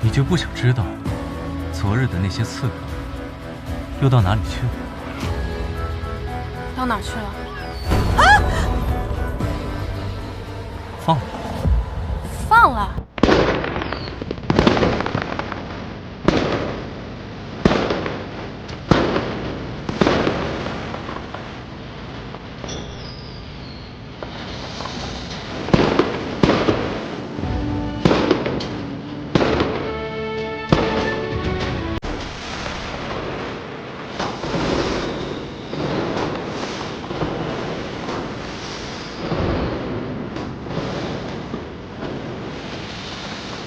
你就不想知道昨日的那些刺客又到哪里去了？到哪儿去了？放了。放了。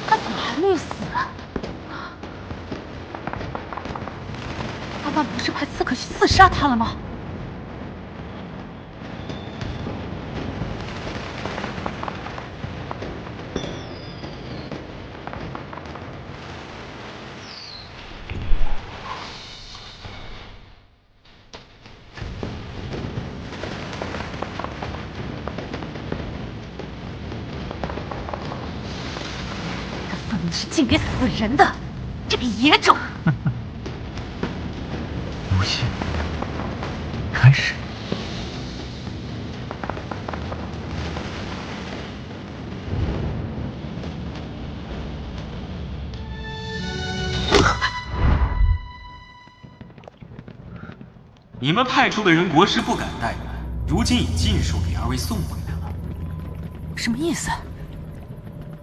他怎么还没有死啊？阿曼不是派刺客去刺杀他了吗？这愤怒是尽给死人的，这个野种！游戏开始。你们派出的人国师不敢怠慢，如今已尽数给二位送回来了。什么意思？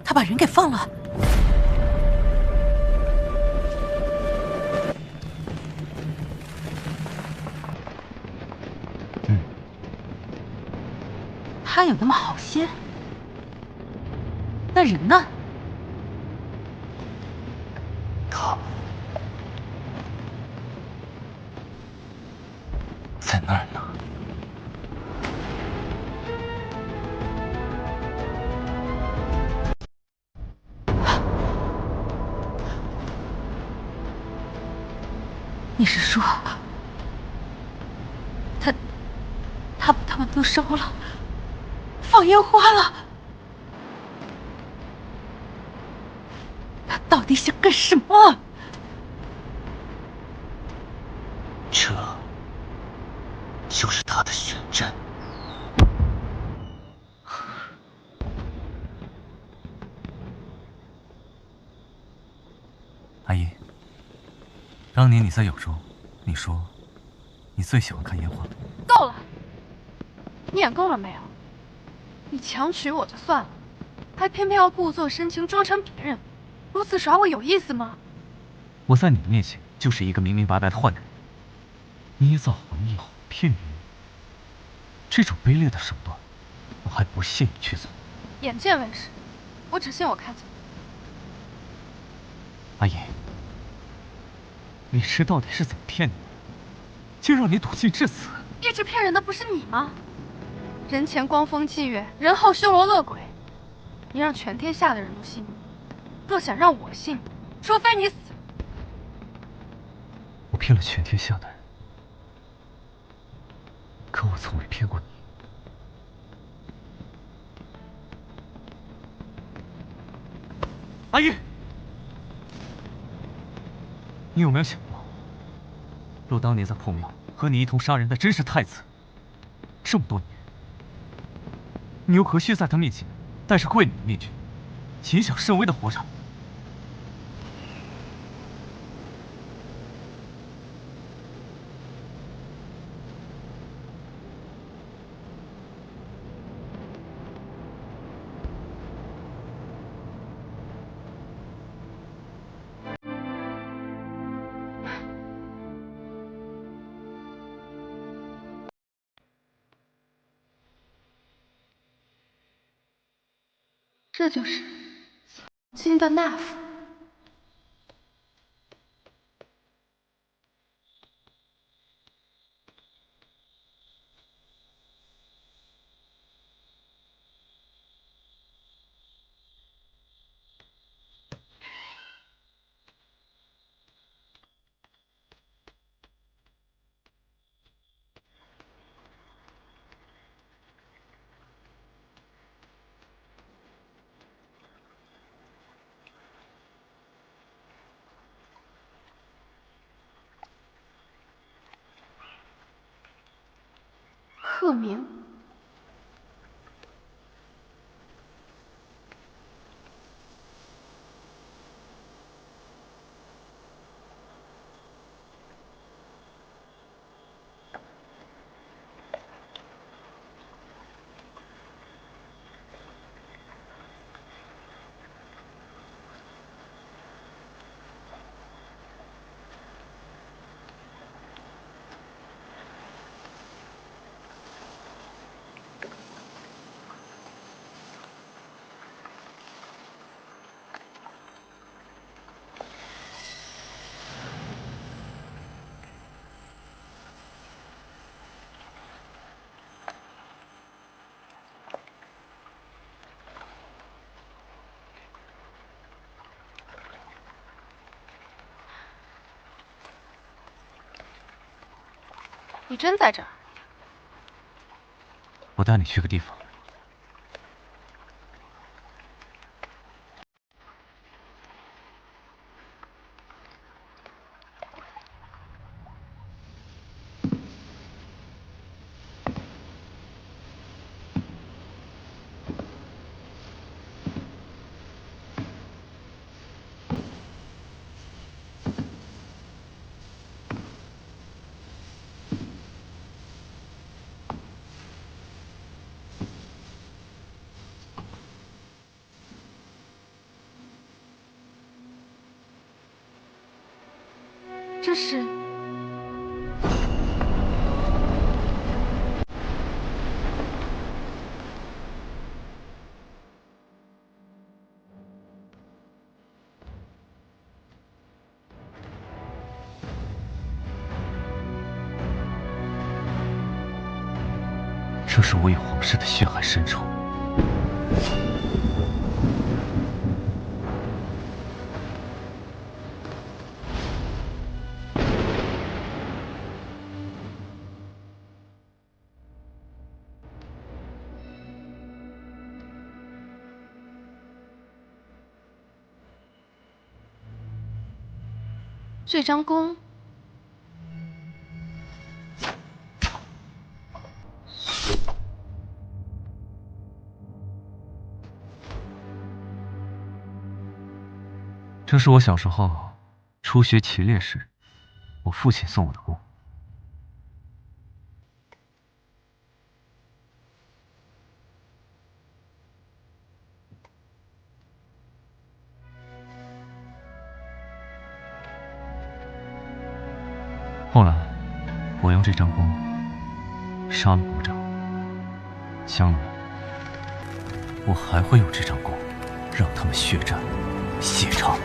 他把人给放了？他有那么好心？那人呢？他在那儿呢。你是说，他们都烧了，放烟花了？他到底想干什么？这就是他的选战。阿姨，当年你在有州，你说你最喜欢看烟花。够了！你演够了没有？你强娶我就算了，还偏偏要故作深情装成别人，如此耍我有意思吗？我在你面前就是一个明明白白的坏人，捏造谎言骗人，这种卑劣的手段，我还不屑于去做。眼见为实，我只信我看见。阿姨，你这到底是怎么骗你的？竟让你笃信至此？一直骗人的不是你吗？人前光风霁月，人后修罗恶鬼，你让全天下的人都信你。若想让我信，除非你死。我骗了全天下的人，可我从未骗过你。阿姨，你有没有想过，若当年在破庙和你一同杀人的真是太子，这么多年，你又何须在他面前戴着贵女的面具，谨小慎微的活着？这就是金的那副。鹤鸣。你真在这儿？我带你去个地方。这是这是我与皇室的血海深仇。这张弓。这是我小时候初学骑猎时，我父亲送我的弓。后来，我用这张弓杀了国丈，将来我还会有这张弓，让他们血战血偿。